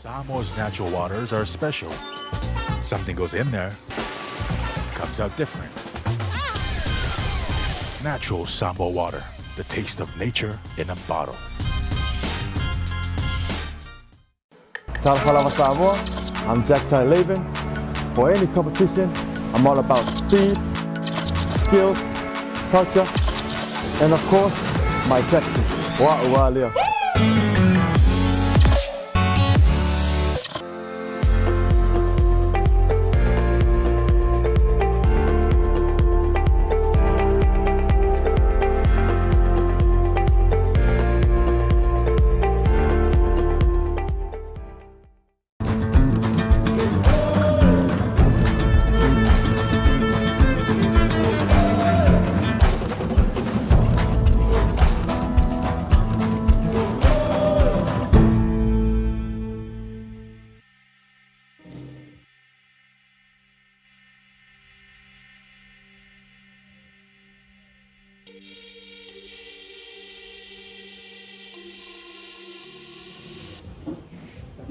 Samoa's natural waters are special. Something goes in there, comes out different. Natural Samoa water, the taste of nature in a bottle. Faleata Samoa, I'm Jack Ty Laban. For any competition, I'm all about speed, skills, culture, and of course, my Texas. Wa'ualia.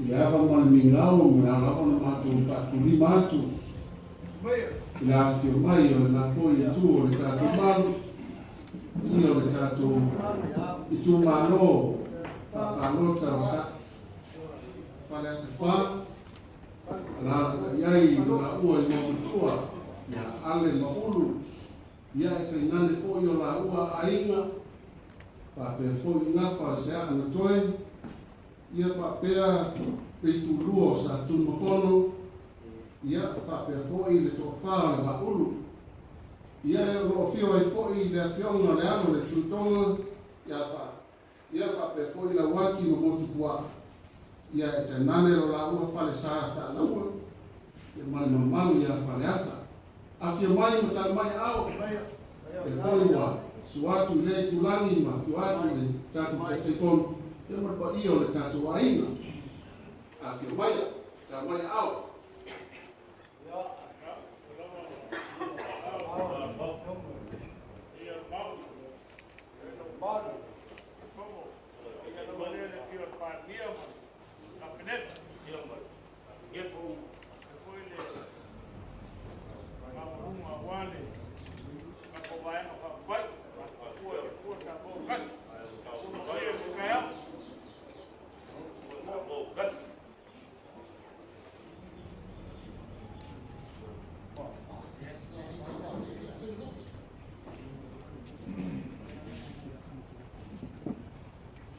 Ia man mingau na lapon matu patuli matu. Ila fio mai o na foi tu o ta tu malu. Io le ta tu Itumalo Upolu sa Faleata fa la iai na ua I motua ya ale Upolu ia te nane foi o la ua ainga pa pe foi ngafa se ana toe ia whapea pei tūlua sa tūmakono, ia whapea fōi le tō whāra wa ulu. Ia roa whio ai fōi le whionga le ano le tūtonga, ia whapea fōi la waki ma motu kua. Ia e te nane o la ua whale sā ta laua, ia mai mamalu ia Faleata. A whio mai ma tala mai au, e fōi wa, suatu le tulangi ma whio atu le tātu te teiponu. Ia marpa iyo le tātou ainga. A whio maia, tā maia au.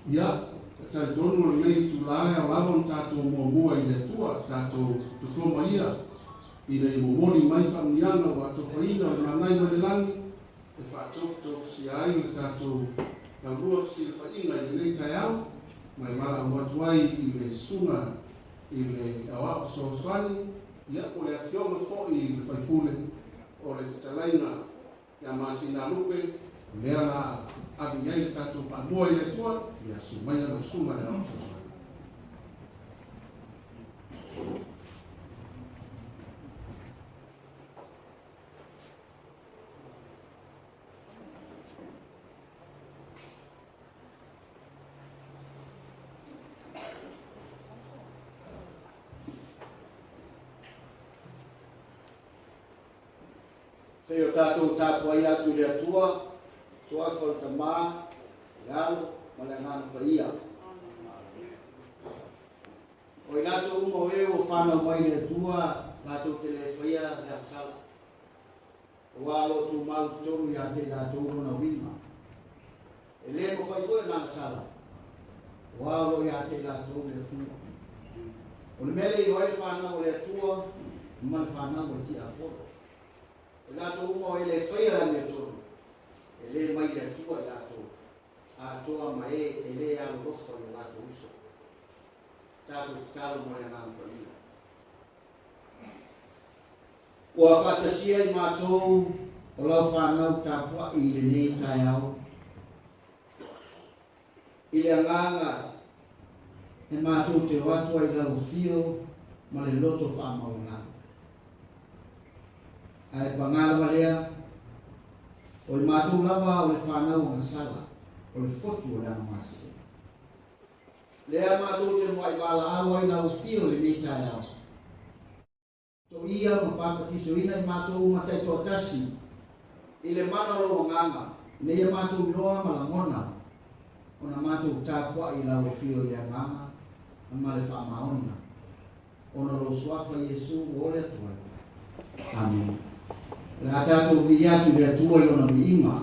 Ia, tai tonu nei Iulai o lavon tātou mua I le tua, tātou tutoma ia. I le momoli mai whamnianga wa tofaina o manai ma le langi. E whātofu si ai le tātou ngangua si le whainga I le nei tai au. Mai mara watuai I le sunga I le awao soaswani. Ia, o le awhionga fōi I le whaipule. O le talaina ia masina lupe. Lea la avi ai tātou whamoa I le tua, ia sumaya lo suma le au soaswani. Se o tātou tāpua ia tu le atua, soa whalta mā, galo, ma le ngāna pa ia. O I lato uma o eo whanau mai le atua, lato te le whaia le aksala. O alo tu mau tonu ia te lato una wima. E le mo whai fwe le aksala. O alo ia te lato le atua. O le mele I oai whanau le atua, ma le whanau le ti aporo. E lato uma o ele whaia la me tonu. E le mai le atua lato. A toa ma e le alo kofa le lato uso. Tato talo mo le ngāna pa ia. Ua whatasia I mātou o lau whanau tāpua I le nei tai au. I le nganga e mātou te watua I lau fio ma le loto whamaunga. Ai pangala malea o le mātou lava o le whanau o sala o le fotu o le anamasi. Lea mātou te mwai wala awa ina o fio le nei tai au. So ia mapapatiso ina I mātou matai tō tasi. I le mana o nganga. Leia mātou loa malamona. Ona mātou tāpua I la o fio I a nganga. Ma le whamaona. Ona lo swafa Yesu o le atua. Amen. Le atatou vi atu le atua I ona mi inga.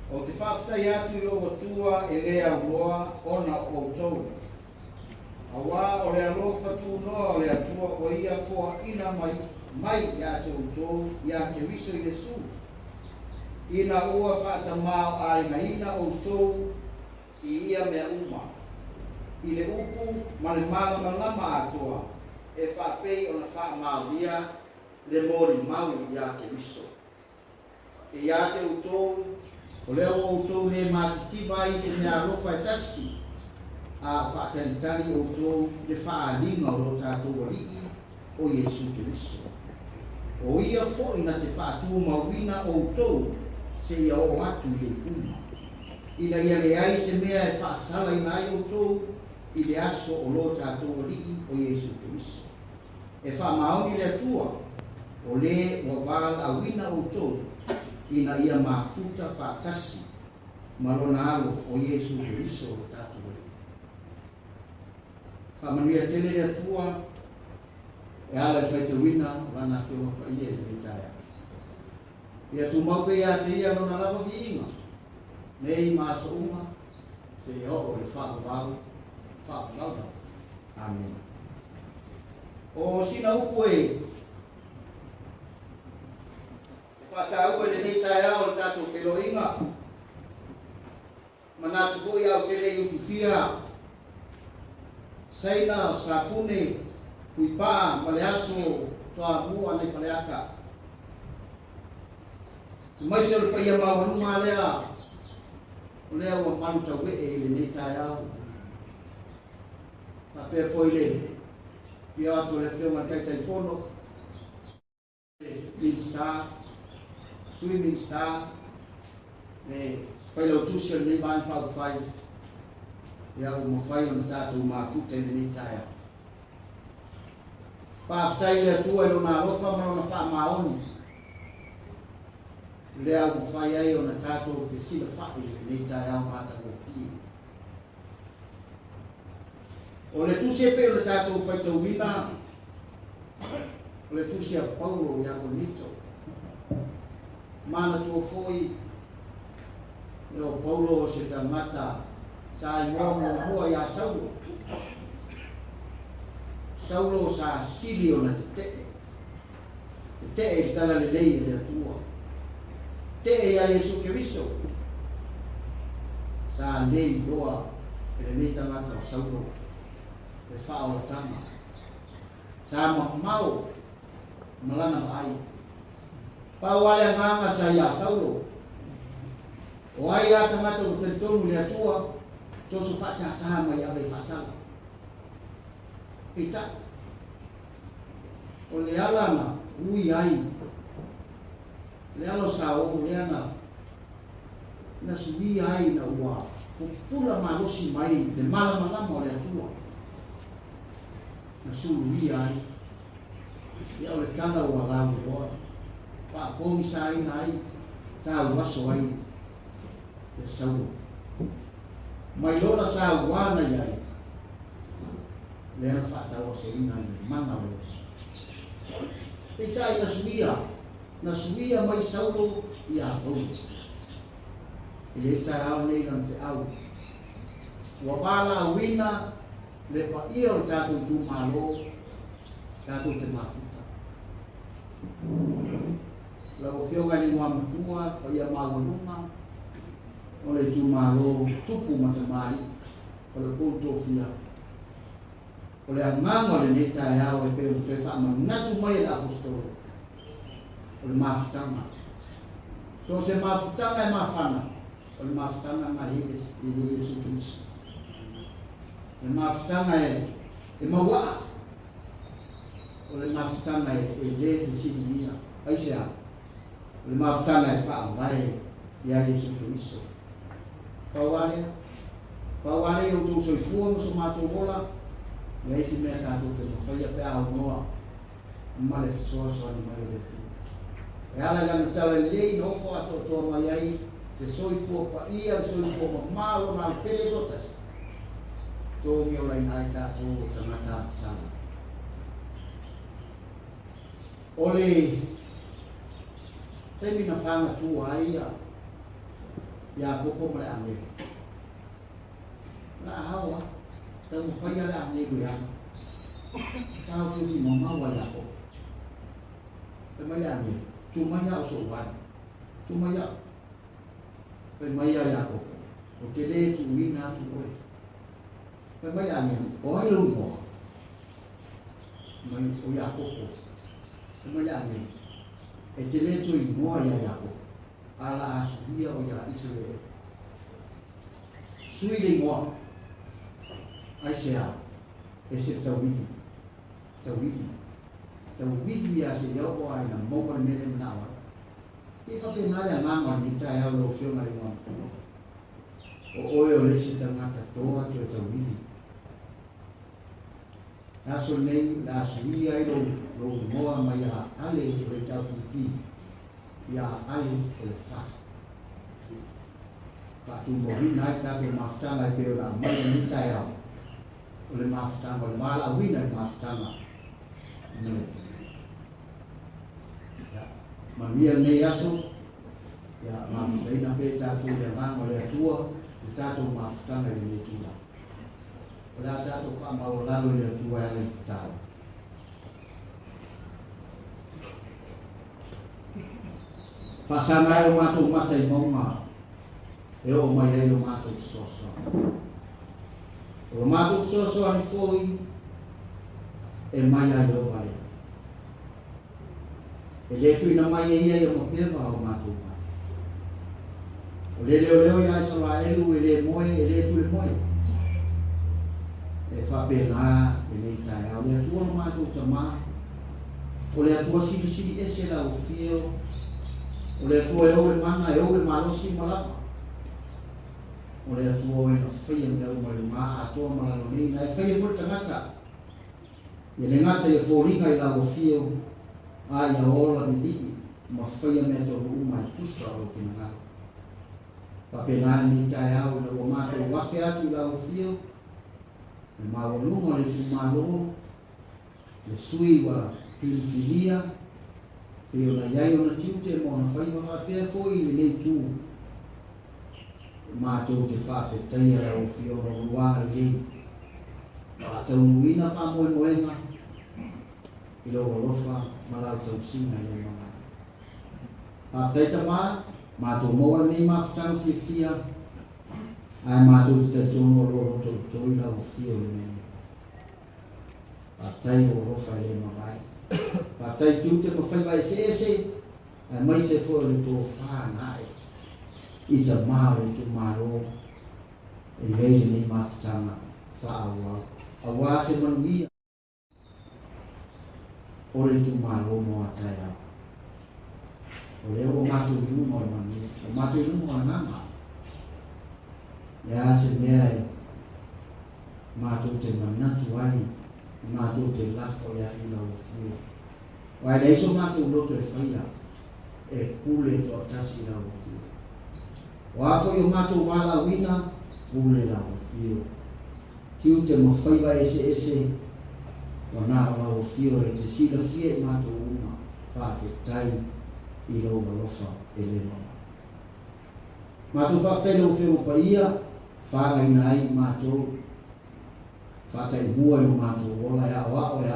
O te whaftai atu I o tua e rea uloa ona o tau. A wā o rea lofa tū noa o rea tua o ia fōa ina mai ia te o tau ia ke riso Yesu. Ina ua whata māo a ina o tau I ia mea uma. I le upu ma le malama atoa e whapei o na whaamauria le mori mau i a ke miso. E ia te utou, o leo o utou le matitiba i se mea rofa e tasi a whaatalitari o utou le whaalinga o lo tātou alii o Yesu ke miso. O ia fo'i na te whaatua mauina o utou se ia o atu le uma. Ina ia le ai se mea e whaasala ina ai o utou i le aso o lo tātou alii o Yesu ke miso. E whaamaoni le atua o le wawala a wina o utou ina ia mafuta whaatasi malona alo o Yesu ke miso o tātou alii. Whamanuia tele le atua e ala e whaitawina wana whioma pa ia e vitaya. Ia tu maupe ia te ia lona lava ki inga. Nei maaso uma se o le whaakavau. Amen. O sina upu e whatau e le nei tai au le tātou whiloinga. Manatu fui au tele i utufia. Saina safune kuipa ma le aso toa mua nei Faleata. Mai se le paia mauruma lea o lea ua manu tau e le nei tai au. Ma pe foi le ia atu le whioma tai fono. Swimming star, ne pai lau tusia ni mai whau whai. Ia o mawhai o na tātou mafuta ni tai au. Pāwhitai le atua e lona rofa ma lona wha maoni. Lea o mawhai ai o na tātou ke sila whai ni tai au mata o fie. O le tusia pe o na tātou whaitau wina. O le tusia Upolu ia bonito. Mana tua foi le Upolu o se tamata sa i momo hua ia Saulo. Saulo sa sili o na te te. Te e tala le lei le atua. Te e ia Yesu Keriso. Sa lei roa e le nei tangata o Saulo. Le whao la tama. Sa mau malana mai. Pau ale nganga sa ia Saulo. O ai a tangata o te tonu le atua. Tosu whaata tama i awe whasala. Ita. O le alana ui ai. Le alo sa o le ana. Na sui ai na ua. Pula malosi mai. Le malama o le atua. Na sui ai. Ia o le tanga ua lau roa. Pa kongi sa ai na ai. Ta waso ai. Le Saulo. Mai lona sa wana iai. Le ana whaatau se ina i mana o. Peitai na suia mai Saulo i a Upolu. E le tai au nei gan te au. Ua wala wina le pa ia o tātou Itumalo, tātou te mafuta. Lau whionga ni mua matua, o ia mawanuma, o le Itumalo tupu matamari, o le pultofia. O le anganga le nei tai au e peo te whaamangatu mai e apostolo. O le mafutanga. So se mafutanga e mafana. O le mafutanga na hile i Yesu Kristo. Le mafutanga e maua. O le mafutanga e le fisilia. Aisea. O le mafutanga e whaamai i a Yesu Kristo. Pauare o tō soifua mo so mātou hola. Ia isi mea tātou te mawhaia pe au noa. Male fisoa soani mai o le tu. E ala gana tala lei no fo ato toa mai ai. Te soifua pa ia, soifua ma malo na pele totas. Tō mi o lai nai tātou o tangata sana. Ole temi na whanga tua ai ia popo mai ane. Na hawa. Tau whaia le ane kui ana. Tau whiwhi mamawa ia po. Pe mai le ane. Tumaya o so wani. Tumaya. Pe mai ia po. O te le tu wina tu oe. mai ani o ai lo mo mai o ya koko mai ani e te le tu i mo ya ko ala asubia o ya Israel sui le mo ai sea ese tawidi ya se yo o ai na mo me le na wa e fa pe na ya na ma ni ta ya lo fio mai mo o le se ta na ta to a te tawidi na so nei la sui ai lo mo mai ya ale le ta pi ya ale le fa tu mo ni na ka pe maftanga pe la mai ni ta ya le maftanga le mala wina maftanga ne ya mamia ne yaso ya mam dai na pe ta tu ya ma le tua ta tu maftanga ni tu la ola ta tu fa ma ola lo le tua ya le ta fa sa mai o ma tu ma tai mo ma e o mai ai o ma tu so o ma tu so ani foi e mai ai o vai e le tu ina mai ai o pe va o ma tu o le ya so la e lu e le moi e le tu le moi e fa pe na e le tai o le tu o ma tu tama o le tu si e se la o fio o le tu e o le mana e o le malo si mala o le tu o e fai me o mai ma a to ma lo ni na fai fu tangata e le ngata e fo ringa i la o fio a ia ola ni ma fai me to u mai tu so o fina pa pena ni tai au le o ma to wa fe atu la o fio e ma o lungo le tu ma lo le sui wa filia e o na iai o na tiute mo na fai ma pe fo i le tu ma to te fa te tai o fio ro wa i ma te uina fa mo moenga i lo rofa ma la to singa i ma pa te tama ma to mo ni ma tang fia ai ma to te tono ro to i la fio le pa tai o rofa i ma mai pa tai tiute mo fai vai se ai mai se fo le to fa nai Itumalo e lei ni maftanga fa awa se mangia o le Itumalo mo ataya o le o matu ni mo mani o matu ni mo nana ya se mea matu te manatu ai matu te lafo ya ila o fia wa le so matu lo te fia e kule to tasi la o fia wa fo yo mato wala wina ule la fio kiu te mo fai va ese wana la fio e te sila fie mato uma fa te tai i lo lofa ele mato fa fe lo fio pa ia fa ngai nai mato fa tai bua yo mato wala ya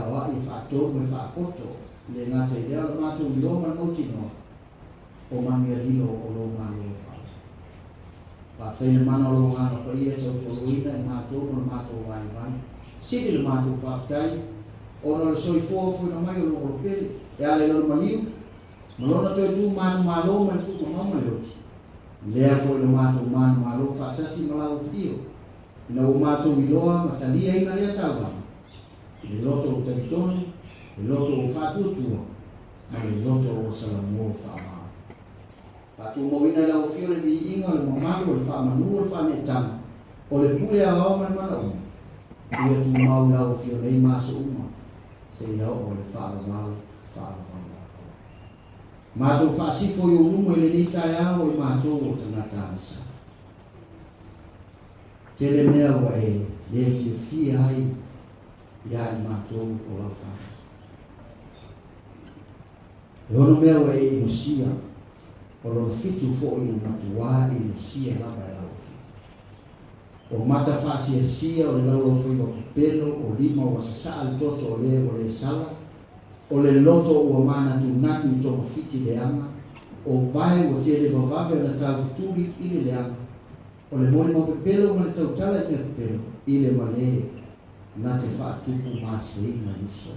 wa i fa to me fa koto le ngata ia mato lo ma no tino o manga lilo o lo malo pa te mana lo ngana pa ia so to ina ma to vai sidi le ma to fa tai ora so i fo na mai lo pe e ale lo maliu ma na to tu ma lo ma tu ma lo le fo lo ma lo fa tasi ma lo fio na o ma to iloa ma talia ina le tava le loto te toni le loto fa tu ma le loto o salamo fa tu mo ina la ofio le inga le mamalu le fa manu le fa ne tang o le pule a o man mana ia tu mau la ofio le maso uma se ia o le fa la ma tu fa si fo yo lumo le ni ta ya o ma tu o tana tansa te le mea wa e le fi ai ya ma tu o la fa lo mea wa e musia o fitu fo i matua i sia la ba o mata fasi sia o le lo fo i pelo o lima o sa al toto o le sala o le loto o mana tu natu to fiti le ama o vai o te le vava na ta futuri i le ama o le mo pelo mo le tau tala i pelo i le male na te whaatupu māseina iso.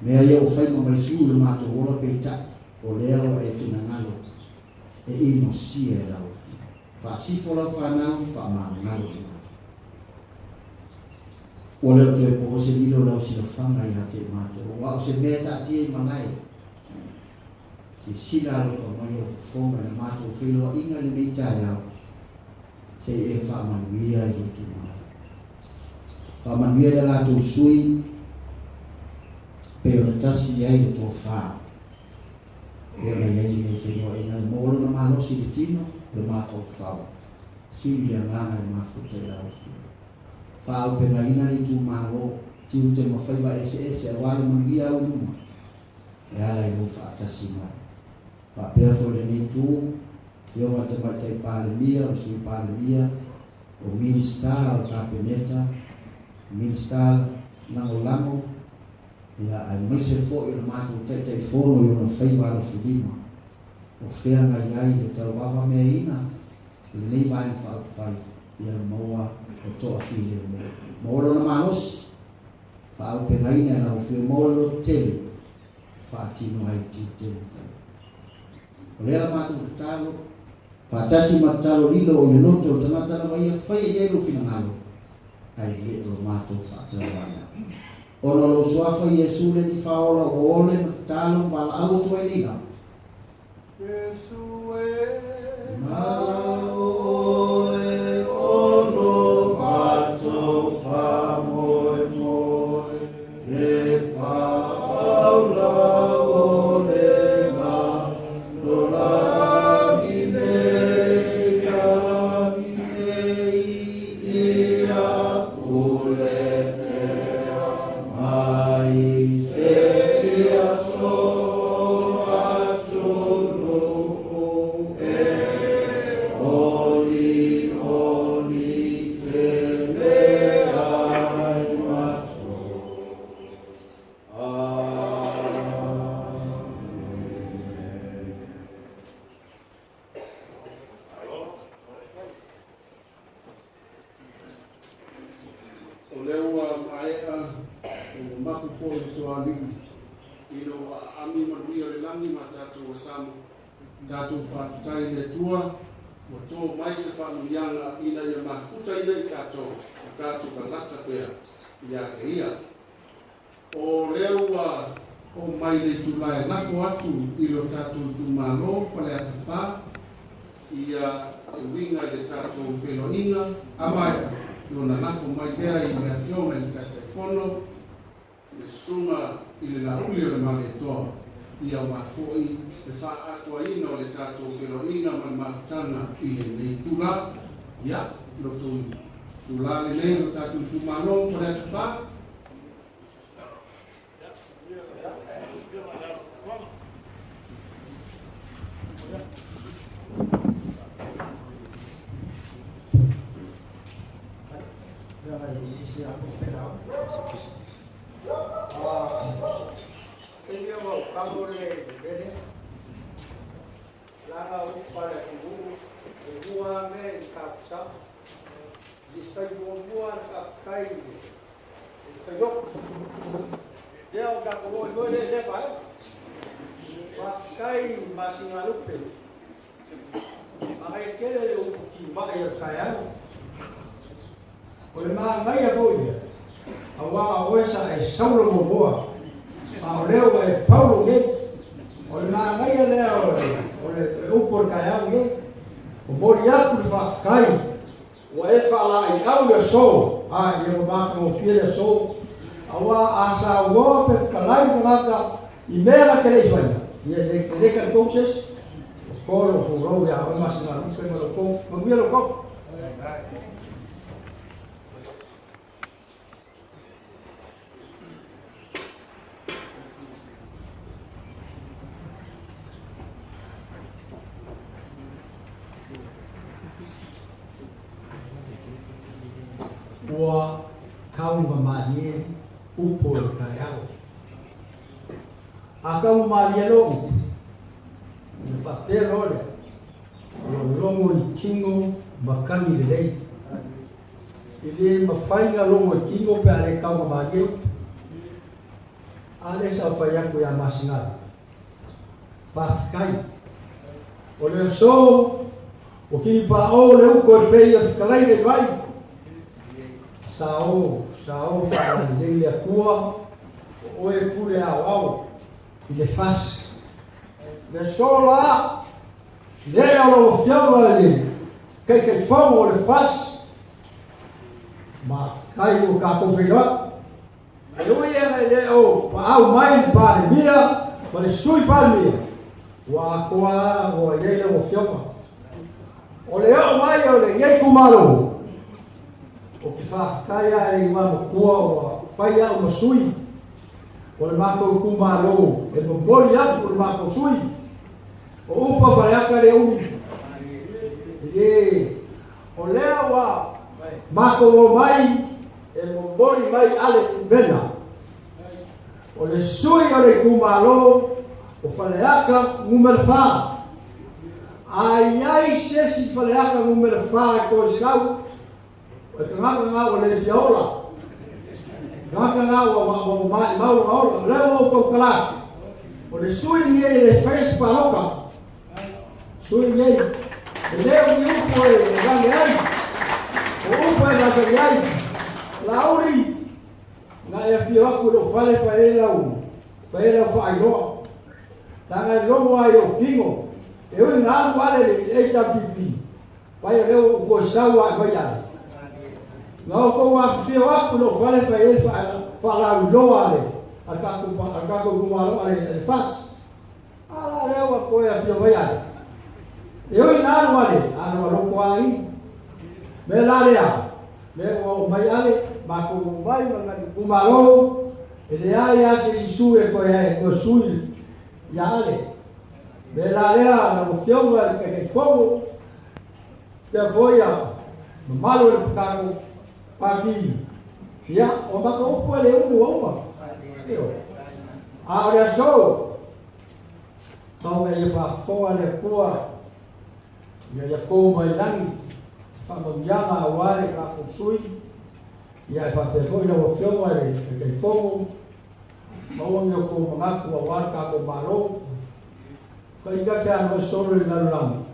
Mea ia o whaima mai sū le mātou ora peita o leo e tuna ngalo e ino sia e rau. Whaasifo lau whanau, whamau ngalo i mātou. O leo te po se lilo lau sila whanga i hate mātou. Wa o se mea tātia i manai. Se sila alo whamai o whonga na mātou whiloa inga le meitai au. Se e whamanuia i Itumalo. Whamanuia le lātou sui, pe o tasi ai le tō whā. E o nei ai nei whiloa inga le mōlo na mālosi le tino, le mātou whau. Sili a ngana le mafuta i lau whiloa. Whāu pe ngā ina le Itumalo, tiu te mawhaiwa ese a wale manuia au numa. E ala i mufa atasi mai. Whapea fo le nei tū, Ioma te mai tai palemia, o sui palemia, o ministar, o kapeneta, ministar, nango lango, ia ai maise fo i le mātou tai fono i ona whaiwa ala whilima. O whea ngai ai le tau wawa mea ina, i nei mai whai, ia maua o toa while mo. Maolo na manos, whaau pe ngaina na o whio maolo tele, whaatino ai tiu tele whai. O lea mātou talo, Patasi matalo lilo o le noto o tangata na mai whai e ero finangalo. Ai le o mato whaatarawana. Ono lo suafa i Yesu le ni whaola o ole matalo wala au tua i lina. Yesu e mao e ono mato whamoe moe. Le whaola o le ma lola. O mai le Iulai lako atu i lo tātou Itumalo, Faleata ia e winga le tātou Peloinga, amai i ona lako mai lea i mea fiona i tātai fono, le sunga i le lauli o le male toa, ia wafoi le wha atua ino le tātou Peloinga ma le maftanga i le nei tula, ia, lo tu tula le nei lo tātou Itumalo, Faleata Ua kau mamanie Upolu kayao. Akau mamanie lo. Ni papel ole. Lo longo i kingo makani lei. Ili mawhainga longo kingo pe ale kaunga magi. Ale sa whaiaku ya masingai. Pāwhikai. O leo so, o ki pa o leo koe pei a whikalai le vai. Sao whakalai leile a kua, o e pure au au, i le fasi. Le so la, le alo whiaura le, kei whao o le fasi. Ma kai o ka kowhinoa. E ui e le o, pa au mai pa le mia, pa le sui pa le mia. Wa koa o yele o fioma. O le o mai o le yei kumalo. O ki whakaya e iwa mo kua o whaia o masui. O le mako kumalo. E mo mori atu o le mako sui. O upa Faleata le umi. O lea wa mako o mai e mo mori mai ale Vena. O le sui o le kumalo. O Faleata numero fa. Ai se si Faleata numero fa ko sau. O te ngaka o le fiola. Ngaka o mai mau leo ko kala. O le sui ni le fes paroka. Sui ni leo ni upo e gangi ai. O upo e gangi ai. Lauri na e fiola ko lo fale fa ela fa ilo. Tanga longo ai o kingo. E ui ngā wale le eita pipi. Pai o leo ko sawa vai ale. Ngā o kou a whio aku no whale pai e whalau loa ale. A kako kumalo ale e fas. Ala leo a koe a whio vai ale. E ui ngā wale. Ano a loko ai. Me la lea. Leo o mai ale. Mako mai kumalo. E le ai a se sisu e koe sui. Ya ale. Me la lea na mufionga ke fogo. Te voia. Malo e kako pagi. Ya, o maka upo le umu oma. A ora so. Tau e fa foa le kua. Ya ko mai langi. Fa mo llama wale ka kusui. Ya fa te voia o fionga ke fogo. Maungi o ko mangaku a waka ko maro. Ka ika te ano e soro i lalulangu.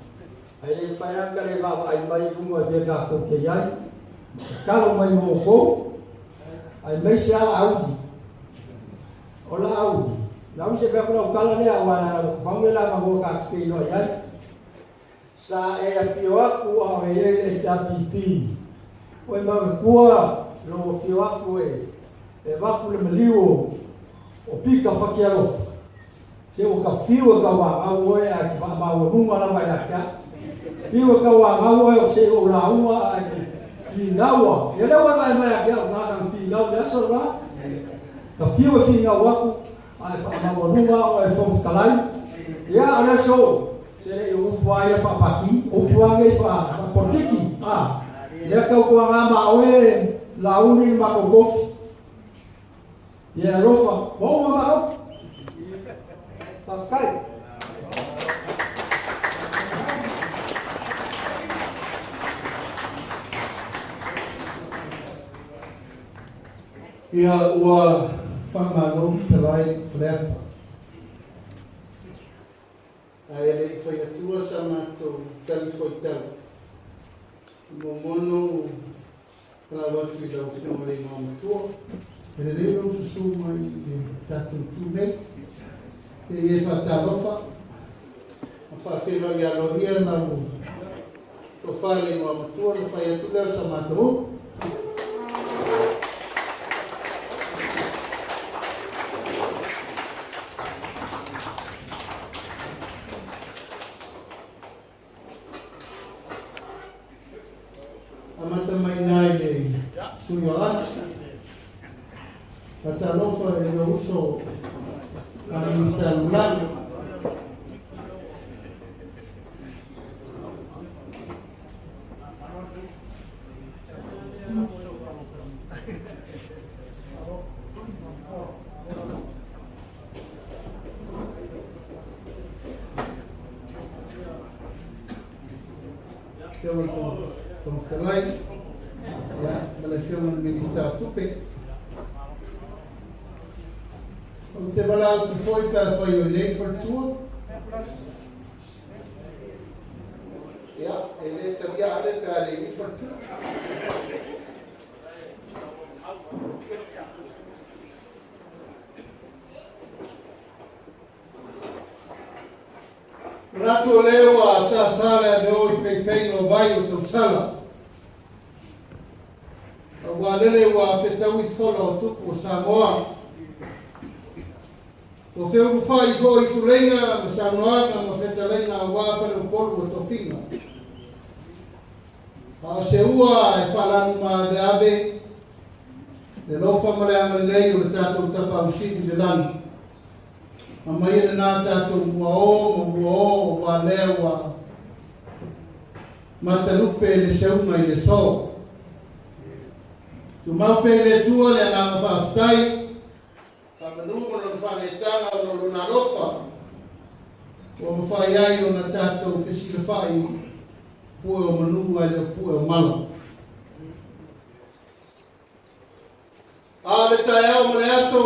Ai le whaianga le wawa ai mai runga e bega ko ke iai. Kalo mai mo ko. Ai mai se ala audi. O la audi. Lau se pekura o kala lea wana pangela mago ka kino iai. Sa e a fio aku a o e le tapipi. O e mawe kua lo fio aku e waku le maliu o pika whakiarofa. Se o ka whiu ka wā au oe a ki whaamau runga na mai akia. Whiu ka wā au oe o se o la ua a ki naua. E lewa mai akia o ngā kang whi nau le aso rā. Ka whiu e whi ngau aku a ki whaamau runga o e whom kalai. Ia a le so. Se le o upua ia whapaki. Upua ngai whapotiki. Lea kau kua ngā ma oe la uni mako kofi. Ia rofa. Mau maro. Pakai. Ia ua whamano talai Faleata. Ai ele foi atua sama to tali foi tal. Momono para watu i lau whino le maamatua. Ele leo susu mai tatu Toonai. E e whatarofa. A whawhera i alohia na mu. To whare i maamatua na whai atu leo sa mato. Amata mai nai le suia Atalofa e lo uso a ministrar un lago. Como Toonai, fiona minister tupe. O te walau tu foi pa foi o nei for tour. Ja, ele te via ale pa le for tour. Rato leo a sa sala de oi pei no vai o tau sala. Wa lele wa fetau I fola o tupu o Samoa. O feu fai fo I tulenga ma Samoa ma fetalenga wa fa no Upolu o tofina. A se ua e falanu ma de abe le lofa ma le amalei o le tatou tapa usini le lani. Ma mai le nā tātou mua o wa lea wa matalupe le seuma I le so. Tu mau pe le tua le ananga whaftai, ka manungo na whanetanga o no luna rofa, o mawhai ai o na tātou whesira whai, pue o manungo ai le pue o malo. A le tai au ma le aso,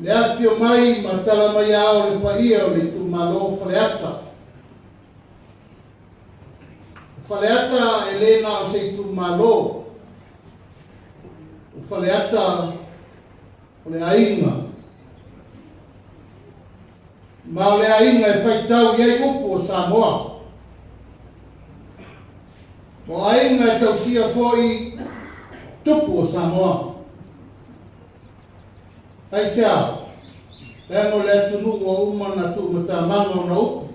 le afio mai ma tala mai ao le paia o le Itumalo Faleata. Faleata e lena o se Itumalo. O Faleata o le ainga. Ma o le ainga e whaitau iai upu o Samoa. O ainga e tausia foi tupu o Samoa. Ai sea, lengo le tunu o umana tu matamanga o na upu.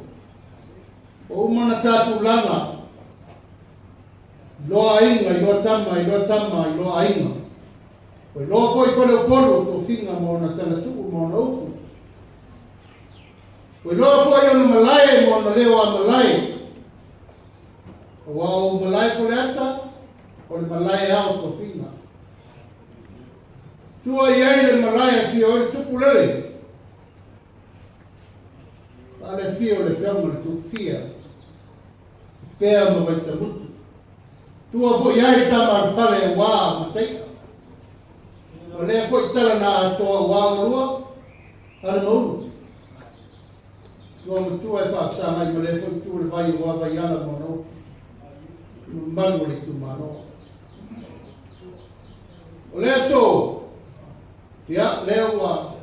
O umana tatu langa. Loa ainga, ilo tama, ilo ainga. O loa foi fale Upolu, to finga mo na talatu, mo na upu. O loa foi o malai, mo na lewa malai. O wao malai Faleata, o le malai au to finga. Tua iai le malaya fio o le tupu lele. Pa le fio le fiauma le tupu fia. Pea ma vai tamutu. Tua fo iai tama fale wā ma teika. O lea fo I tala na atoa wā o rua. Ale maulu. Tua ma tua e whaafsanga I ma lea fo I tua le vai o wā vai ala mo no. Mbalu le Itumalo. O lea so. Ia, leo wa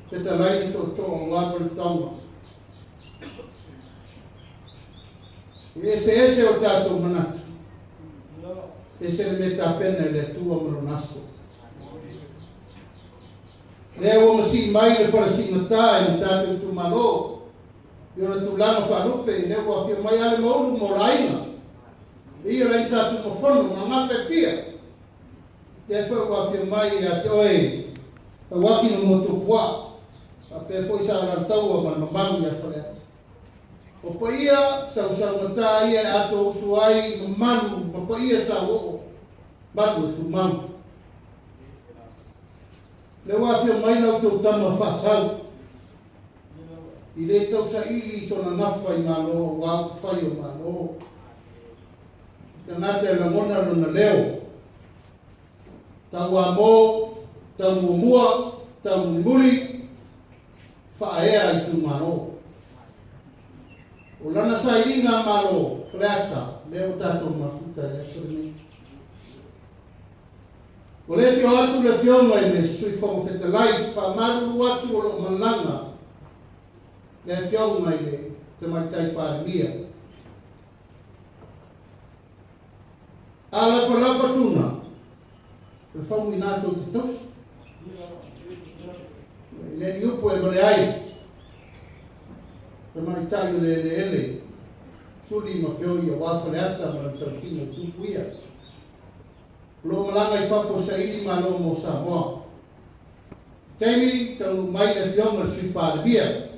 te talai to wa por tonga. Ese o tato manatu. Ese le meta pena le tua moronaso. Leo mo si mai le fora si ngata e tato Itumalo. Yo na tulanga farupe, leo wa fia mai ale maulu mo laina. Ia la tato mo fono, mo ngafe fia. Te foi wa fia mai a toi a waki no motopua a pe foi sa na tau ma mabangu ya Faleata o paia sa ngata ia ato suai manu pa paia sa o batu tu mam le wa fia mai na to tama fa sa I le tau sa ili so na nafa I malo wa fai o malo tanate la mona no na leo tau amo, tau mua, tau muri, whaea Itumalo. O lana sa ilinga malo, Faleata, leo tato mafuta le soni. O le fio atu le fionga I le sui whongo whetalai, whamaru atu o lo malanga, le fionga I le te maitai pārimia. Ala whalafa tuna, le whau I nātou te tofu. Le ni upo e mole ai. Te mai tai le ele. Suli ma whio I a wā Faleata ma le taukina tupuia. Lo malanga I whafo sa ili ma no mo Samoa. Teimi tau mai le whionga sui pāribia.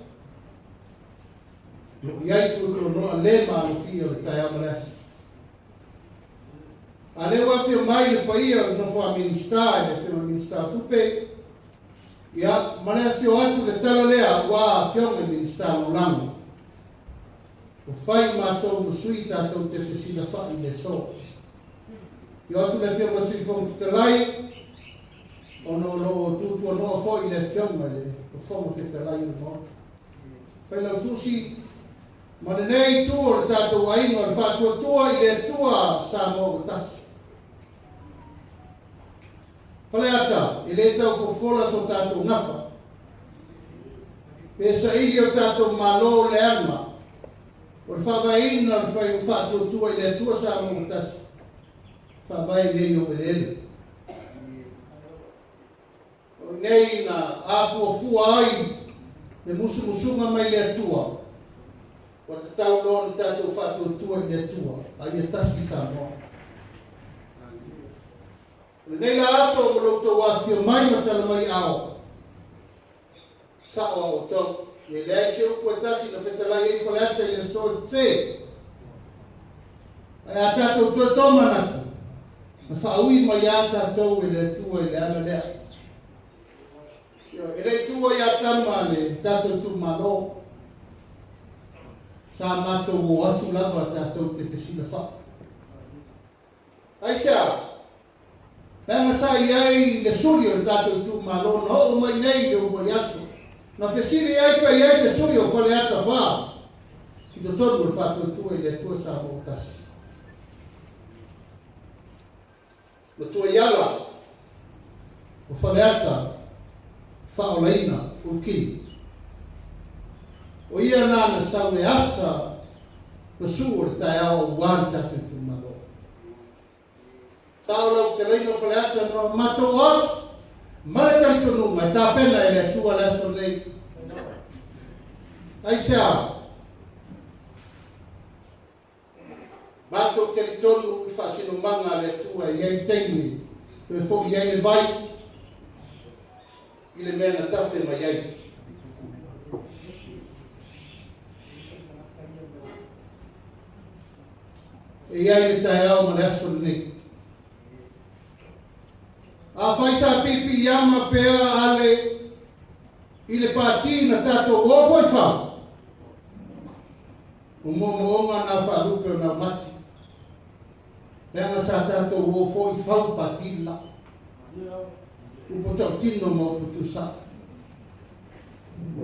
Lo iai tu kronoa le ma no fia le tai amalasi. A le wa fio mai le paia no fo minister, le fio minister tupe. Ia, ma le fio atu le tala lea wa fio me minister no lango. O fai ma to musui ta to te fesina fa I le so. Yo tu le fiona si fon fitalai. Ono lo tu no foi le fiona le fon fitalai no. Fai la tu si ma nei tu o tato ai no fa tu tua ile tua Samoa tas. Faleata ile tau fo fola so tato nafa. Pesa ili o tato malo le alma. O whawain na whai whātua tua i le tua Samoa tas. Whawai nei o ele. O nei na afua ai me musunga mai le tua. O te tau lona tato whātua tua i le tua. Ai e tasi Samoa. O nei la aso o loutou awhia mai ma tala mai ao. Sao o tau. E lei se upo e tasi na whetalai e Faleata i le soa te. Ai a tātou tua toma natu. Na whaui mai a tātou e le tua i le ana lea. E le tua i a tama le tātou tu malo. Sa mātou o atu lava tātou te whesina wha. Ai sea. Pēnga sa i ai le suri o tātou tu malo. Na o mai nei le ua i aso. Na whesiri ai pa i ai se sui o Faleata wha. I to tonu o whātua tua i le tua Samoa tasi. Na tua iala o Faleata wha o laina o ki. O ia nāna sau e asa na su o le tai ao wān tātou tu malo. Tau lau te laina o Faleata no matou atu. Mara tali tonu mai tā pena e le tua le aso nei. Ai sea. Mātou te li tonu i whaasino manga le tua i ei teimi. Pue fo i ei le vai. I le mea na tawhe mai ei. E ei le tae au ma le aso nei. A whaisa pipi iama pēra ale i le pāti na tātou ofo i whau. O moonga na wharupe o na mati. Pēra sa tātou ofo i whau pāti la. Upo tau tino mo putu sa.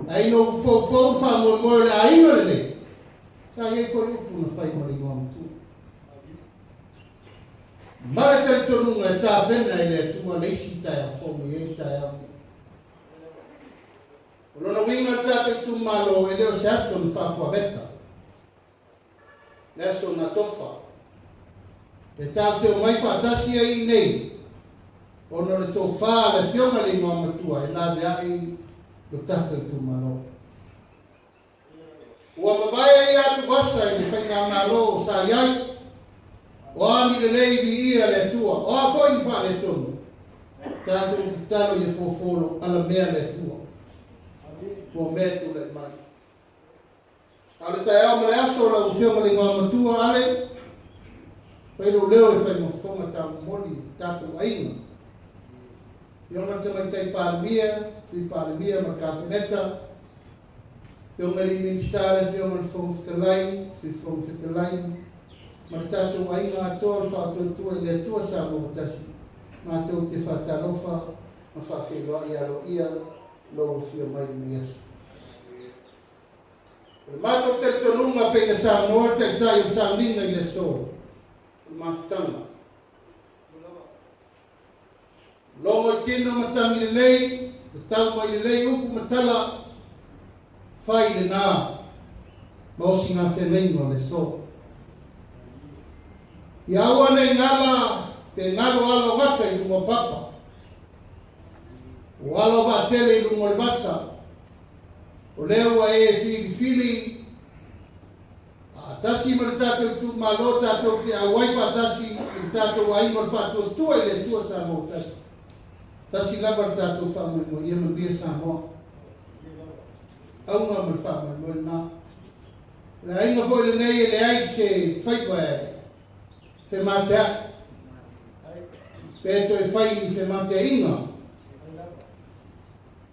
Aino fau wha mo le aino le ne. Sa iei koi upu na whai mari ngam tu. Mara tali tonunga e tā pena i le tua leisi tai a whomi e tai a mi. O lona winga tātou Itumalo e leo se aso ni whawha beta. Le aso na tofa. E tātou mai whatasi e i nei. O no le tō whā le whionga li ngā matua e nā mea i o tātou Itumalo. Ua mawai e atu wasa i le whainga malo o sa iai. O ani le lei vi ia le tua. O a foi ni wha le tonu. Tātou ki talo i e fōfolo ala mea le tua. O mea tu le mai. Ale tai au male aso la uwhioma le ngā matua ale. Whairo leo e whai mawhonga tā moli tātou aina. Iona te mai tai pārmia, sui pārmia ma kāpeneta. Iona li ministare whioma le whongwhitalai, sui whongwhitalai. Ma tātou aina atoa whātou tua i le tua Samoa tasi. Mātou te whātalofa, ma whawhiroa i aro ia, lo whio mai mi asu. Mātou te tonunga pēna Samoa te tai o Samoa i le sō. Māwhitanga. Longo i tino matangi le lei, te tau mai le lei upu matala, whai le nā, mausi ngā wheneingo le sō. I aua nei ngala, te ngalo alo wata i lungo papa. O alo Vaitele i lungo le vasa. O leo a e fili. A tasi ma le tātou Itumalo, tātou ki a waifa tasi, i tātou a ingo le whātua tua i le tua Samoa tasi. Tasi lava le tātou whamai mo, ia mawia Samoa. Aunga me whamai mo nā. Le ainga fo le nei e le ai se whaikwa e. Fe matea. Peto e whai i fe matea inga.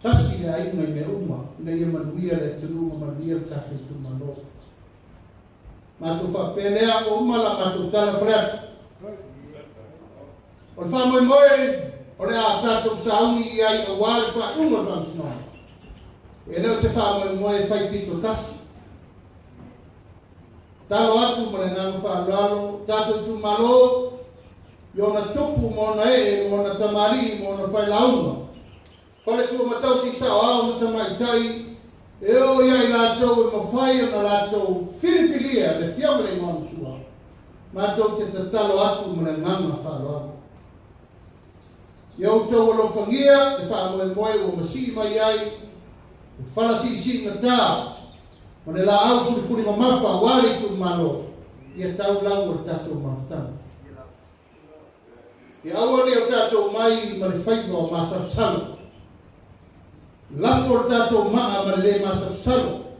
Tasi le ainga i me uma. Ina ia manuia le tunuma manuia le tātou Itumalo. Mātou whapelea o uma la mātou tala Faleata. O le whamoemoe, o le a tātou sauni i ai a wāle whaunga whangsinoa. E leo se whamoemoe whai pito tasi. Talo atu mo le ngānu whaalalo, tātou Itumalo, i ona tupu mo na mo na tamari, mo na whai launga. Whale tua matau si sao au na tamaitai, e o ia i lātou e mawhai o na lātou whiriwhiria le whiamare ngā tua. Mātou te tatalo atu mo le nganga whaalalo. Iau tau alo whangia, e whaamoemoe o masi mai ai, e whalasi na tā, o le la au furi mamafa, wale Itumalo, ia tau lau o tātou mawhtana. Ia aua leo tātou mai ma le whaiva o masapsalo. Lafo o tātou maa ma le masapsalo.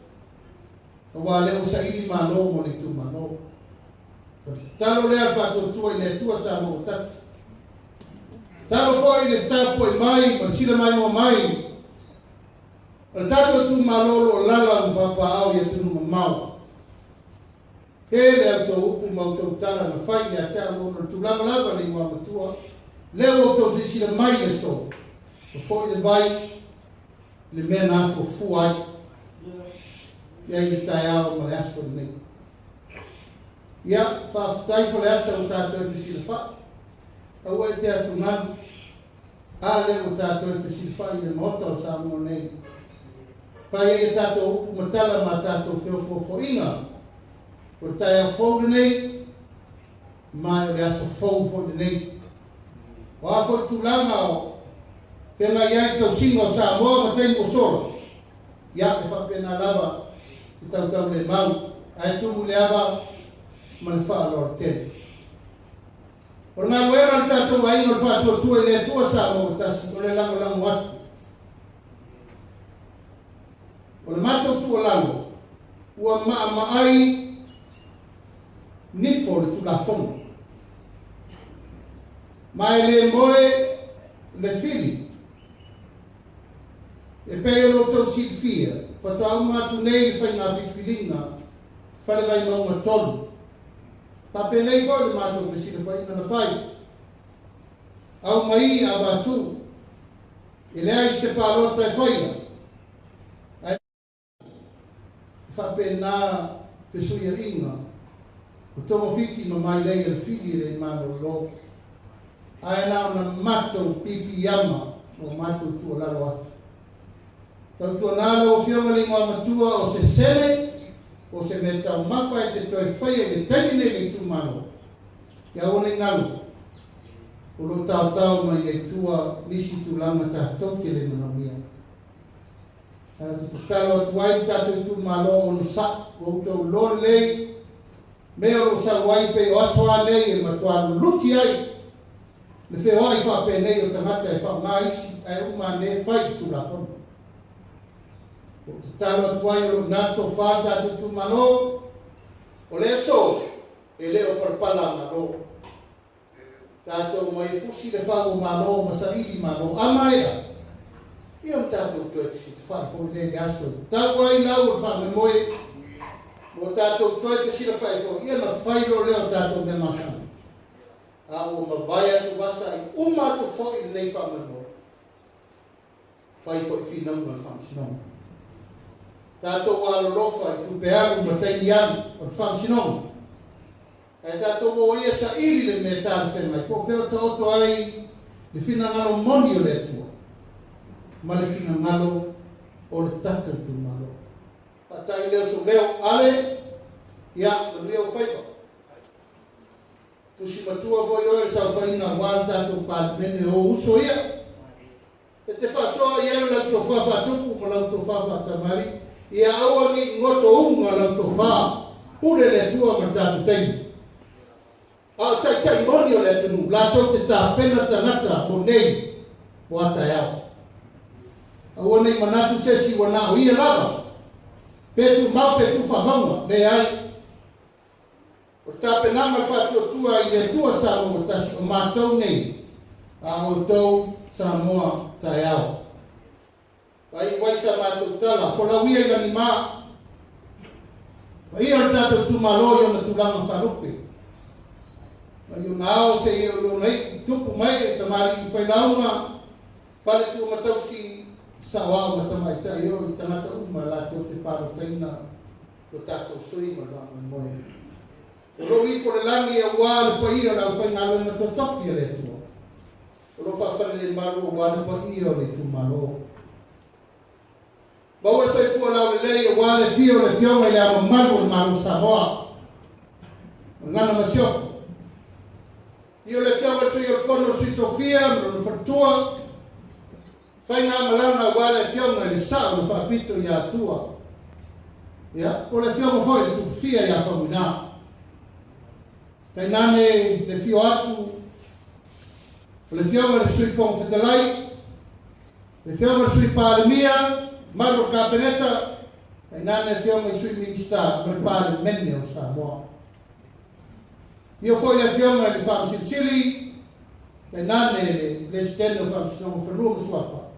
Awa leo sa ili malo mo le Itumalo. Talo lea whatou tua i le tua sa mo tasi. Talo fo i le tapo i mai, ma le sila mai mo mai. O tātou Itumalo lo lala mpapa au ia tunu mamau. He lea tau upu mau tau tala na whai a tea mo na tūlanga lava ni wā matua. Leo o tau sila mai le so. O fo i le vai, le mea na fo fuai. Ia i tai ao ma le aso nei. Ia, whaafutai Faleata o tātou e sila wha. Aua e te atu nganu. A leo o tātou e sila wha i le Maota o Samoa nei. Whai e tātou upu matala ma tātou wheo inga. O tai a fōu nei, mai o le aso fōu fōu nei. O a fōu tūlanga o, whenga iai tau singa o Samoa ma tei mo soro. Ia te whapena lava, te tau le mau, ai tumu le ava, ma le wha alor tene. O ngā luera le tātou a inga le wha tua i le tua Samoa tasi, o le lango atu. O le mātou tua lango, ua maa ai, nifo le tulafonga. Mai le moe le fili. E pei o tau silfia. Whatau matu nei le whai ngā whiwhilinga. Whale vai maunga tolu. Pape nei whau le mātou le sila whai na whai. Au mai a batu. E lea i se pālota e whaia. Ai whape nā whesuia inga. O tomo fiti ma mai lei al fili le mano lo. Ai na ona matou pipi yama o matou tua lalo atu. Tau tua nalo o fioma le ngā matua o se sene, o se me tau mawha e te toi whaia le tanine le Itumalo. Ia one ngalu. O lo tau mai e tua nisi tulanga ta toke le manamia. Te talo atu ai tato Itumalo o nusa, o tau lor lei, mea o sa wai pe o asoa nei e matuaru luti ai. Le wheo ai whape nei o tangata e whao ngā isi ai uma ne whai tūlafonu. O te talo atu ai o nato whata atu Itumalo, o le so e leo parpala malo. Tātou mai fusi le whao malo, masaili malo, amaea. Ia o tātou tuefisi te whao fōi le aso. Tātou ai nau o whao me moe, mo tātou tuefisi le whao ia na whairo leo tātou me masana. A o mawai atu wasa i uma atu fōi nei whao me moe. Whai fōi whinau na whao sinong. Tātou alolofa i tupe aru ma teini anu o whao sinong. E tātou o ia sa iri le me tāna whenmai. Ko wheo ta oto ai le whinangalo moni o le atua. Ma le whinangalo o le tata Itumalo. Patai leo so leo ale, ia le leo whaipa. Tusi matua foi o e sa whaina wāra tātou pātimene o uso ia. E te whasoa ia lau tō whawha tupu ma lau tō whawha tamari. Ia aua ni ngoto unga lau tō wha. Pure le tua ma tātou teini. Au tai moni o le tunu, la tau te tā pena tangata mo nei o ata iau. Au nei manatu sesi wana o ia lava. Petu mau petu whamanga, ne ai. O tā penanga whatu tua i le tua Samoa tasi o mātou nei. A o tau Samoa tai au. Pai wai sa mātou tala, wholawia i lani mā. Pai ia o tātou Itumalo i o na tulanga wharupe. Yo nao se yo nei tupu mai te mari fai lauma fale tu matau si sawa mata mai ta yo te mata uma la te te paro taina o tato sui ma va moi lo vi for langi e wal pa io la fai ngalo na to tofi le tu lo fa fale le maru wal pa io le tu malo ba wa sai fu la le wal fio le fio mai la maru Samoa ngana ma siof io le fiamme sui il fondo si tofia, non fattua, fai una malana uguale fiamme le sa, lo fa pitto ya tua. Ya, o le fiamme fuori tu fia ya famina. Kai nane le fio atu, le fiamme sui fon fedelai, le fiamme sui palemia, marro capeneta, kai nane le fiamme sui ministà, per pare menne o Samoa. Io poi le fiamme di fam Sicili, e nane le stelle fam snon ferrum suafa,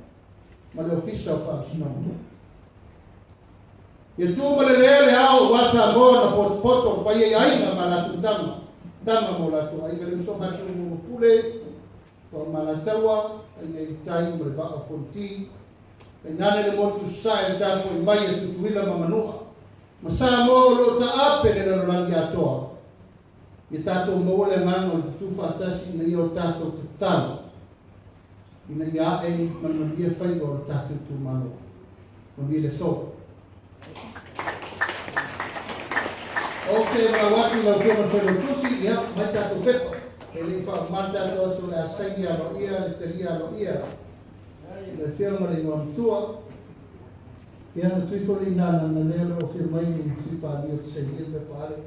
ma le ufficio fam snon. Io tu me le reale au wasa mona poto pa ye ainga malatu dama mola tu ai le so ma tu mo pule ko malatawa ai nei tai mo le va fonti e nane le mo tu sai ta po mai tu tuila mamanua. Ma sa mo lo ta ape le lo langi atoa. I tātou maole ngano le tufa atasi na i o tātou te talo. Ina ia e manaria whai o tātou tūmano. O ni le so. O te mawatu lau kona whai tusi, ia, mai tātou pepa. E le wha mai tātou aso le asaini alo ia, le teria alo ia. Le whianga le ngam Ia na tui whori nana na lero o whia mai ni tui pāli o te seiri e pepa ale.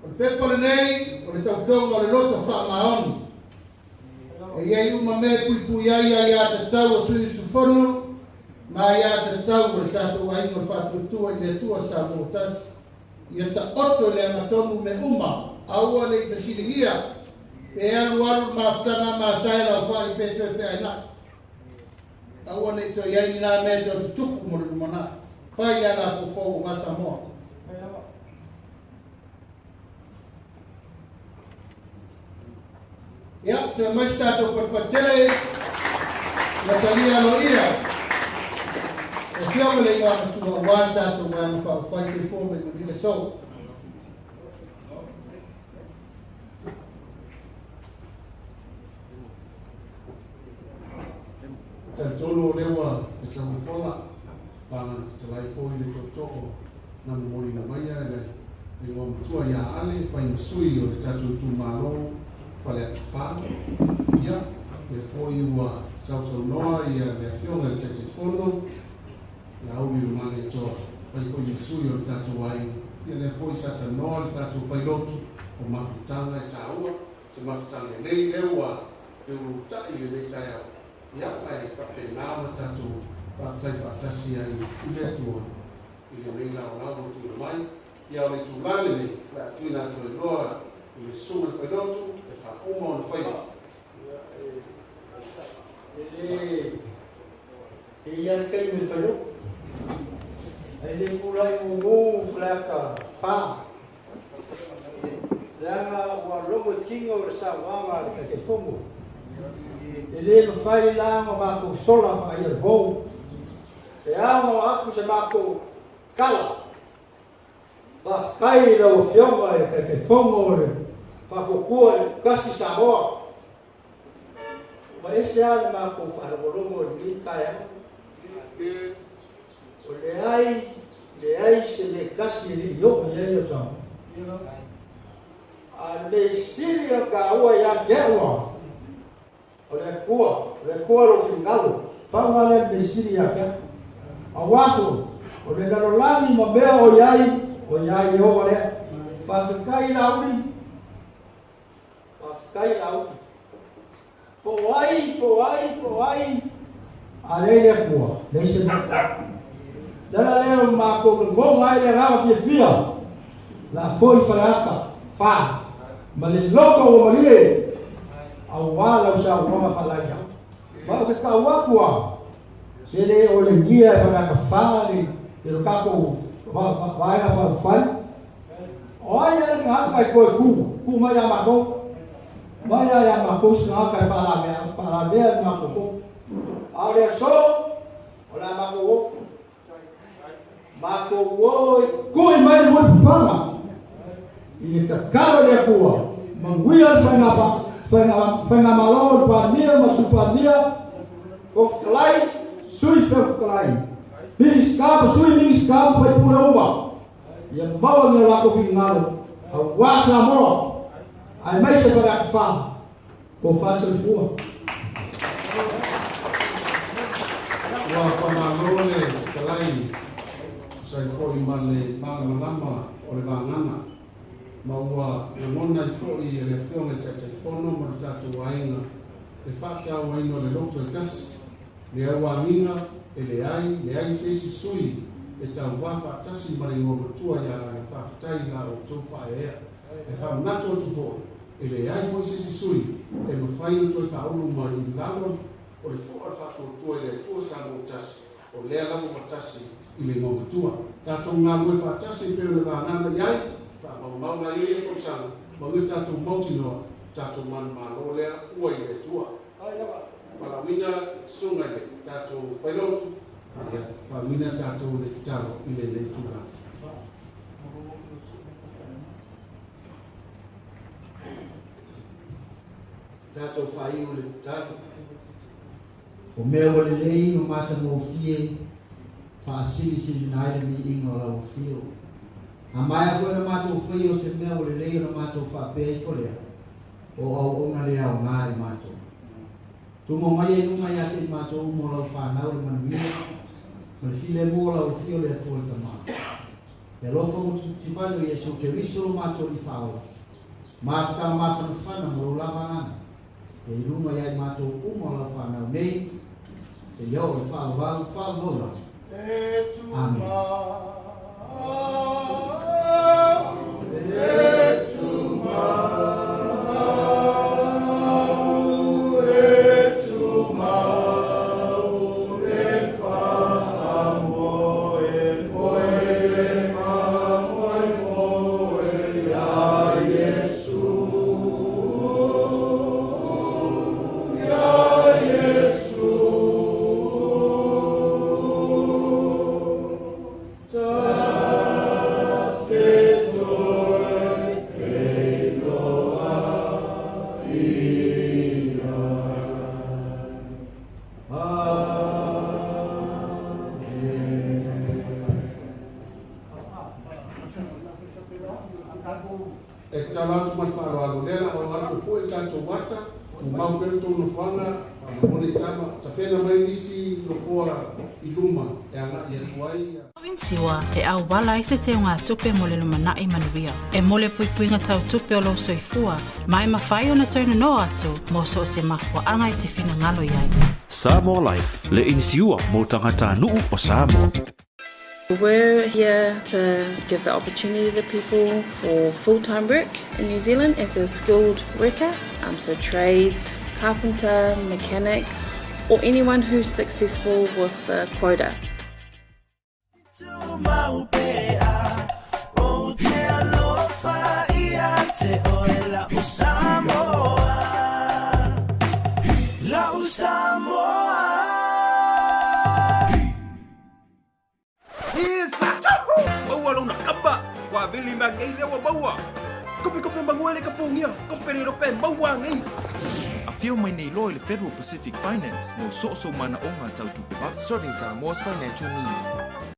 O le pepa le nei, o le tautonga o le loto wha maoni. E iei uma me pui ai a te tau o sui su whonu, ma ia te tau o le tātou ainga whatutua i le tua sa Maota. Ia ta oto le amatonu me uma, aua le i whasiligia, e alu maftanga ma saela o wha i peto e whaina. Aua nei to iai ni nā mea te tupu mo le lumana. Whai ia la fofo o ma Samoa. Ia, te mais tātou par Vaitele, na talia alo ia. E whionga le inga matua wān tātou wān whai te fōme mo nile so. Tantolo lewa e tau whonga, pāna te lai pōi le tōtoko, na Momoliga maia le ngā matua ia ale, whai masui o le tātou Itumalo, Faleata whāna, ia, le pōi ua sau noa, ia le whionga le tete whono, la umi rumane toa, whai pōi masui o le tātou ai, ia le pōi sata noa le tātou whailotu, o mafutanga e tāua, se mafutanga nei lewa, e urutai e nei tai au. Ia pai whawhenāma tātou whātai whātasi ai ule atua i le nei lau lau tu le mai. Ia o le tūlale nei, le atui nā tu e loa i le sunga whailotu e whauma o le whaiwa. E ian kei me whailo. E le mulai ngungu Faleata whā. Le anga ua lomo kingo o le sa wama le kake whomu. E le mawhai la ma mako sola whai e bou. E amo aku se mako kala. Whai rau whionga e te whongo le whakokua le kasi Samoa. Ma ese ale mako wharamolomo le kai amo. O le ai se le kasi li yoko i eio tau. A le siri o ka ua ia keua. O le kua ro fingalo, pāma le mesiri aka. A watu, o le lalolani ma mea o iai e o le. Whawhikai lauri. Po ai. A leile kua, leise mea. Lala leo mako le ngonga ai le rawa fia. La foi Faleata, wha. Ma le loko o marie. Au wala usa uronga whalaia. Ma o te kauakua. Se le o le ngia e whanaka whāri. Te ro kako vaenga whawhai. Olha, ngaka foi ku maya mako. Maya ya mako ngaka para ver mako. Olha só, olha mako. Mako woi, kui mai muito pama. Ele tá caro de rua. Manguia foi na malor para mim, mas para mim, o clay, sui foi clay. Minskap, foi por uma. E a bola no lado final, a wasa mo. Ai mais se para fa. Com fácil fua. Wa pamalole kalai sai foi male lama o le vangana maua na mona foi le fiona tete fono ma tatu waina le fata waino le loto tas le awanina le ai se sui e ta wafa tasi mari no tua ya le fatai la o topa e fa nato tu fo le ai foi se sui e mo fai to ta ulu mari lalo o le fuar fato tua le tua sango tasi o le ala mo tasi i le mo tua tato ngalu fa tasi pe le vanana yai fa mau na ile ko sang mo le tato motino tato man malo le ua i le tua para mina sunga le tato pelotu fa mina tato le talo i le tua tato fa i le tato o meu lei no mata no fie fa sili nai mi ingo la o fio a mai foi no mata o fio se meu lei no mata fa pe fole o na le au mai mata tu mo mai no mai ate mata o mo la fa na o man mi ma file mo la o fio le to ta ma e lo fo ti pa no yeso ke riso mata o fa ma fa na mo la ba e luma ya mata o mo la fa na nei Senhor, fala lola. Amém. Siwa e au wala i se te unga tupe mo le lumanai manuia. E mole puipuinga tau tupe o lo soifua, mai mawhai o na tauna no atu, mo so se mahua anga i te whina ngalo iai. Samoa Life, le insiua mo tangata nuu o Samoa. We're here to give the opportunity to people for full-time work in New Zealand as a skilled worker, so trades, carpenter, mechanic, or anyone who's successful with the quota. Vili mangai lewa baua. Kopi manguele kapungia. Kopere rope baua ngai. A few mai nei loy le Federal Pacific Finance no so mana onga tau tupe serving Samoa's financial needs.